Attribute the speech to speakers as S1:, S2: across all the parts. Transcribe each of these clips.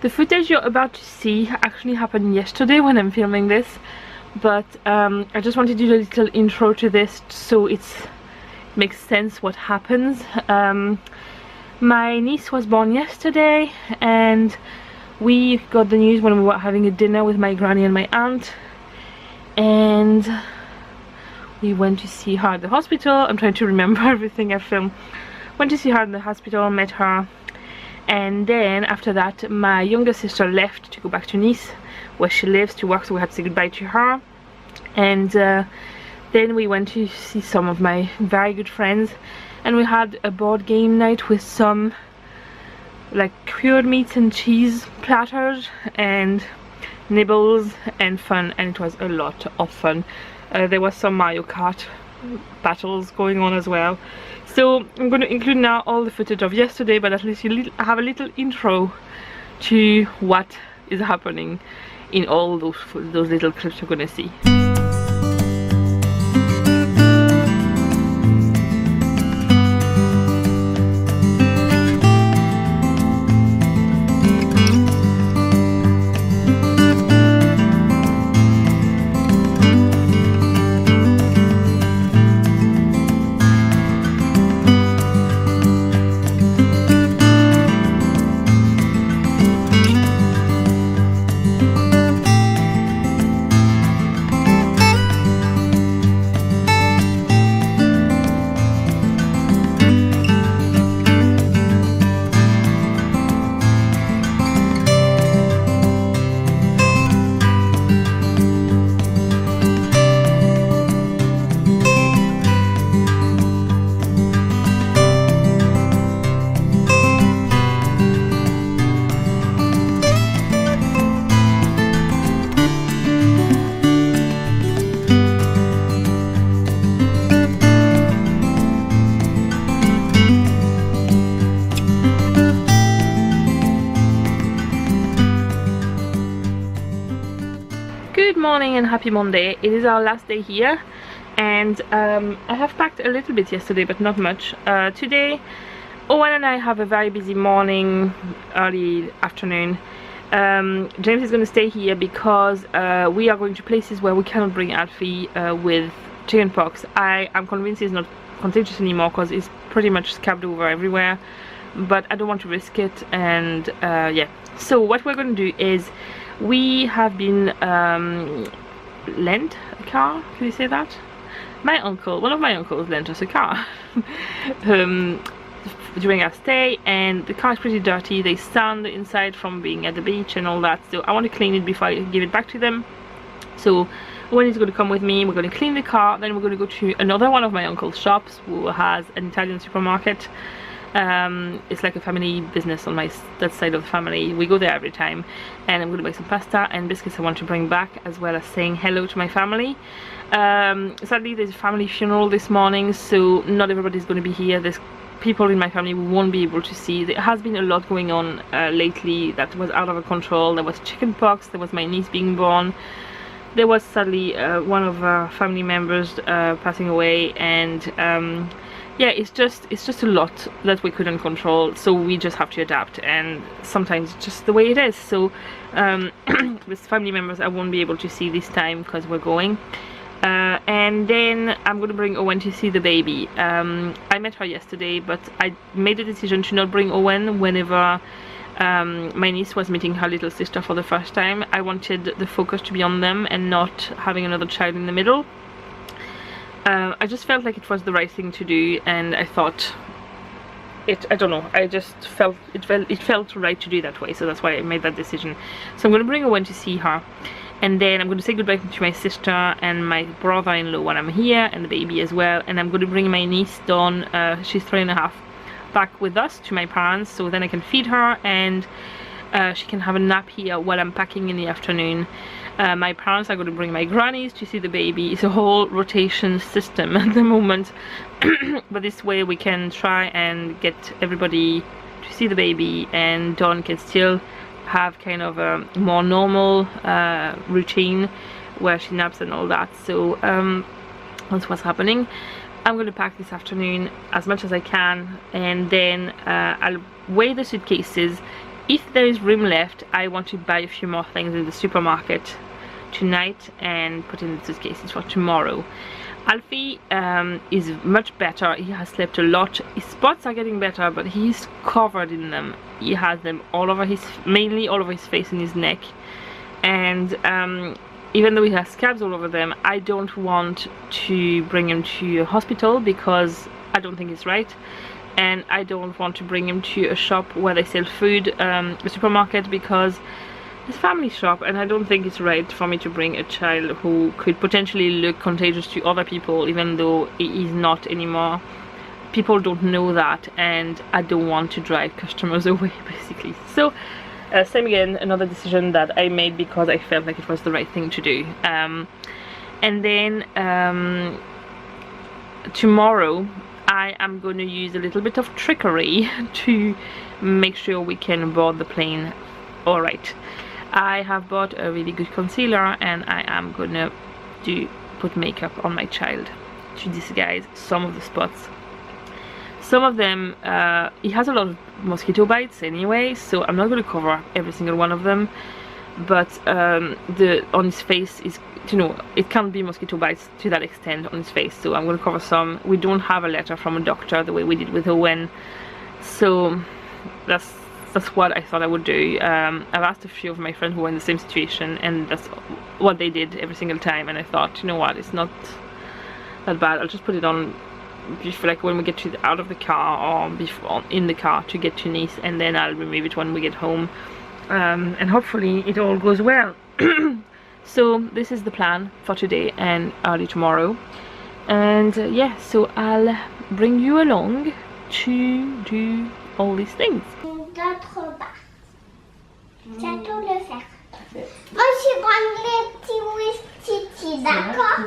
S1: The footage you're about to see actually happened yesterday when I'm filming this, but I just wanted to do a little intro to this so it makes sense what happens. My niece was born yesterday and we got the news when we were having a dinner with my granny and my aunt, and we went to see her at the hospital. I'm trying to remember everything I filmed. Went to see her in the hospital, met her, and then after that my younger sister left to go back to Nice where she lives to work, so we had to say goodbye to her. And then we went to see some of my very good friends, and we had a board game night with some like cured meats and cheese platters and nibbles and fun, and it was a lot of fun. There was some Mario Kart battles going on as well. So I'm going to include now all the footage of yesterday, but at least you have a little intro to what is happening in all those little clips you're going to see. Good morning and happy Monday. It is our last day here, and I have packed a little bit yesterday but not much. Today Owen and I have a very busy morning, early afternoon. James is going to stay here because we are going to places where we cannot bring Alfie with chickenpox. I am convinced he's not contagious anymore because it's pretty much scabbed over everywhere, but I don't want to risk it. And yeah, so what we're going to do is we have been lent a car, can you say that? One of my uncles lent us a car during our stay, and the car is pretty dirty. They sand the inside from being at the beach and all that, so I want to clean it before I give it back to them. So Owen is going to come with me. We're going to clean the car, then we're going to go to another one of my uncle's shops who has an Italian supermarket. It's like a family business on that side of the family. We go there every time, and I'm going to buy some pasta and biscuits I want to bring back, as well as saying hello to my family. Sadly there's a family funeral this morning, so not everybody's going to be here. There's people in my family we won't be able to see. There has been a lot going on lately that was out of control. There was chickenpox, there was my niece being born, there was sadly one of our family members passing away, and yeah, it's just a lot that we couldn't control, so we just have to adapt, and sometimes it's just the way it is. So with family members I won't be able to see this time because we're going, and then I'm going to bring Owen to see the baby. I met her yesterday, but I made the decision to not bring Owen whenever my niece was meeting her little sister for the first time. I wanted the focus to be on them and not having another child in the middle. I just felt like it was the right thing to do, and I thought I don't know, I just felt it felt right to do that way, so that's why I made that decision. So I'm going to bring Owen to see her, and then I'm going to say goodbye to my sister and my brother-in-law when I'm here, and the baby as well. And I'm going to bring my niece Dawn, she's 3.5, back with us to my parents, so then I can feed her and she can have a nap here while I'm packing in the afternoon. My parents are going to bring my grannies to see the baby. It's a whole rotation system at the moment, but this way we can try and get everybody to see the baby, and Dawn can still have kind of a more normal routine where she naps and all that. So that's what's happening. I'm going to pack this afternoon as much as I can, and then I'll weigh the suitcases if there is room left, I want to buy a few more things in the supermarket tonight and put in the suitcases for tomorrow. Alfie is much better. He has slept a lot. His spots are getting better, but he's covered in them. He has them all over his, mainly all over his face and his neck. And even though he has scabs all over them, I don't want to bring him to a hospital because I don't think it's right. And I don't want to bring him to a shop where they sell food, a supermarket, because it's a family shop and I don't think it's right for me to bring a child who could potentially look contagious to other people, even though he is not anymore. People don't know that, and I don't want to drive customers away, basically. So same again, another decision that I made because I felt like it was the right thing to do. And then tomorrow I am going to use a little bit of trickery to make sure we can board the plane alright. I have bought a really good concealer and I am gonna put makeup on my child to disguise some of the spots. Some of them, he has a lot of mosquito bites anyway, so I'm not gonna cover every single one of them, but on his face is, you know, it can't be mosquito bites to that extent on his face, so I'm gonna cover some. We don't have a letter from a doctor the way we did with Owen, so that's what I thought I would do. I've asked a few of my friends who were in the same situation, and that's what they did every single time, and I thought, you know what, it's not that bad. I'll just put it on before, like when we get out of the car, or before in the car to get to Nice, and then I'll remove it when we get home, and hopefully it all goes well. So this is the plan for today and early tomorrow, and yeah, so I'll bring you along to do all these things.
S2: D'autre part. J'attends le faire. Moi, je prends les petits wistiti, d'accord?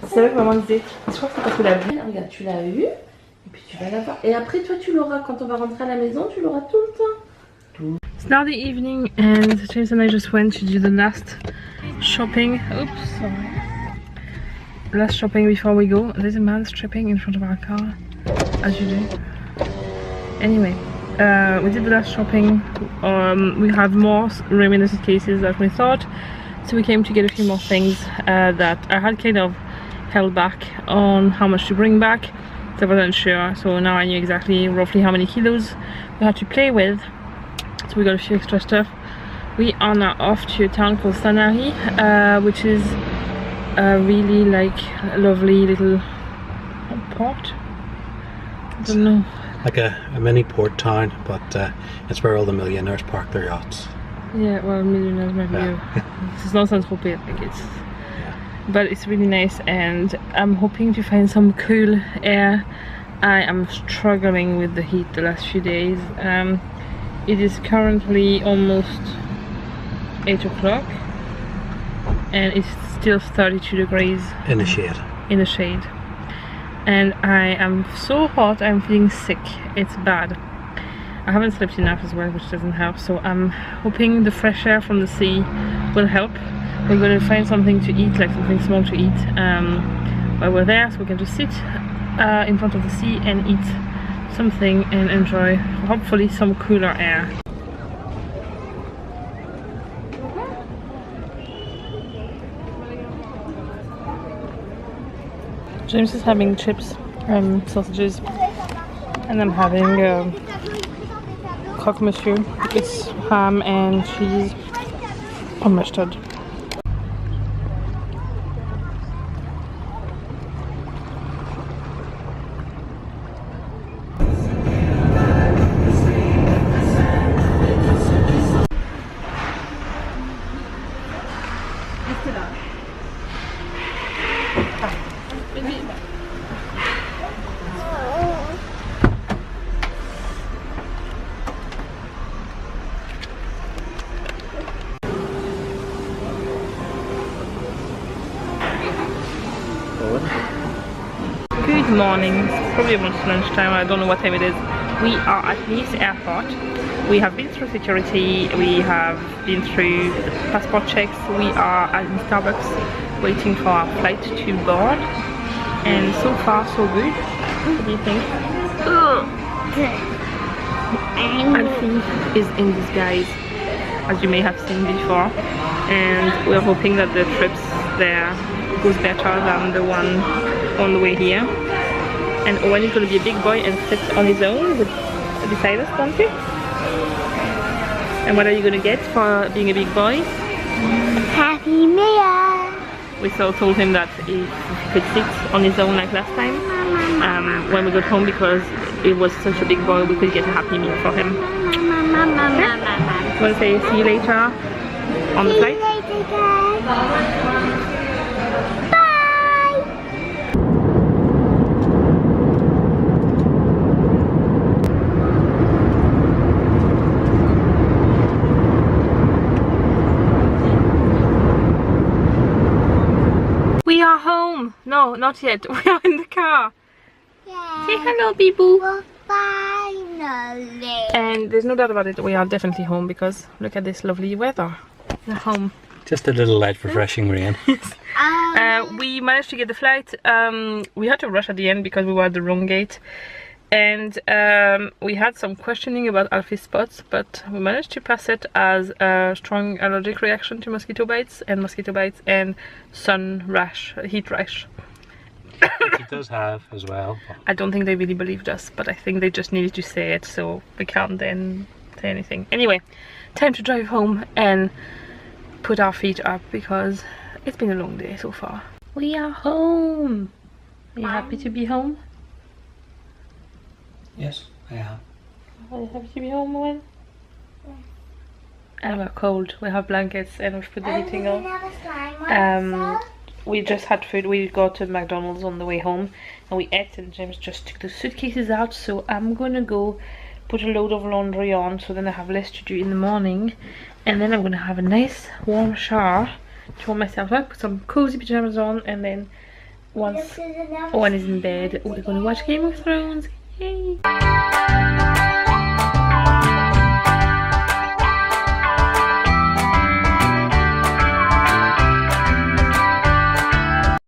S1: C'est vrai que maman disait, je crois que c'est parce que la vie.
S3: Regarde, tu l'as eu, et puis tu vas l'avoir. Et après, toi, tu l'auras quand on va rentrer à la maison, tu l'auras tout le temps.
S1: It's now the evening, and James and I just went to do the last shopping. Oops, sorry. Last shopping before we go. There's a man stripping in front of our car, as you do. Anyway. We did the last shopping. We have more room in the suitcases than we thought, so we came to get a few more things that I had kind of held back on how much to bring back, so I wasn't sure. So now I knew exactly roughly how many kilos we had to play with, so we got a few extra stuff. We are now off to a town called Sanary, which is a really like lovely little port. I don't know.
S4: Like a mini port town, but it's where all the millionaires park their yachts.
S1: Yeah, well, millionaires might be. It's not Saint-Tropez, like it's. Yeah. But it's really nice, and I'm hoping to find some cool air. I am struggling with the heat the last few days. It is currently almost 8 o'clock, and it's still 32 degrees.
S4: In the shade.
S1: In the shade. And I am so hot, I'm feeling sick. It's bad. I haven't slept enough as well, which doesn't help, so I'm hoping the fresh air from the sea will help. We're going to find something to eat, like something small to eat while we're there, so we can just sit in front of the sea and eat something and enjoy hopefully some cooler air. James is having chips, sausages, and I'm having croque monsieur. It's ham and cheese on mustard. Good morning, it's probably almost lunchtime, I don't know what time it is. We are at Nice airport. We have been through security, we have been through the passport checks, we are at Starbucks waiting for our flight to board. And so far so good. What do you think? Alfie is in disguise, as you may have seen before, and we're hoping that the trips there goes better than the one on the way here. And Owen is going to be a big boy and sit on his own beside us, don't you? And what are you going to get for being a big boy?
S2: Happy Meal.
S1: We told him that if he could sit on his own like last time, when we got home, because it was such a big boy, we could get a Happy Meal for him. Want to say see you later on the flight?
S2: See you later, guys.
S1: We are home! No, not yet. We are in the car.
S2: Yeah.
S1: Say hello, Bibu.
S2: Well, finally.
S1: And there's no doubt about it, we are definitely home because look at this lovely weather. We're home.
S4: Just a little light refreshing rain.
S1: We managed to get the flight. We had to rush at the end because we were at the wrong gate. And we had some questioning about Alfie's spots, but we managed to pass it as a strong allergic reaction to mosquito bites and sun rash, heat rash.
S4: He does have as well.
S1: I don't think they really believed us, but I think they just needed to say it so we can't then say anything. Anyway, time to drive home and put our feet up because it's been a long day so far. We are home! Are you happy to be home?
S4: Yes, I am.
S1: Are you happy to be home, Owen? And we're cold. We have blankets and we've put the heating on. We just had food. We got to McDonald's on the way home and we ate, and James just took the suitcases out, so I'm gonna go put a load of laundry on so then I have less to do in the morning, and then I'm gonna have a nice warm shower to warm myself up, put some cozy pajamas on, and then once Owen is in bed we're gonna watch Game of Thrones. Yay!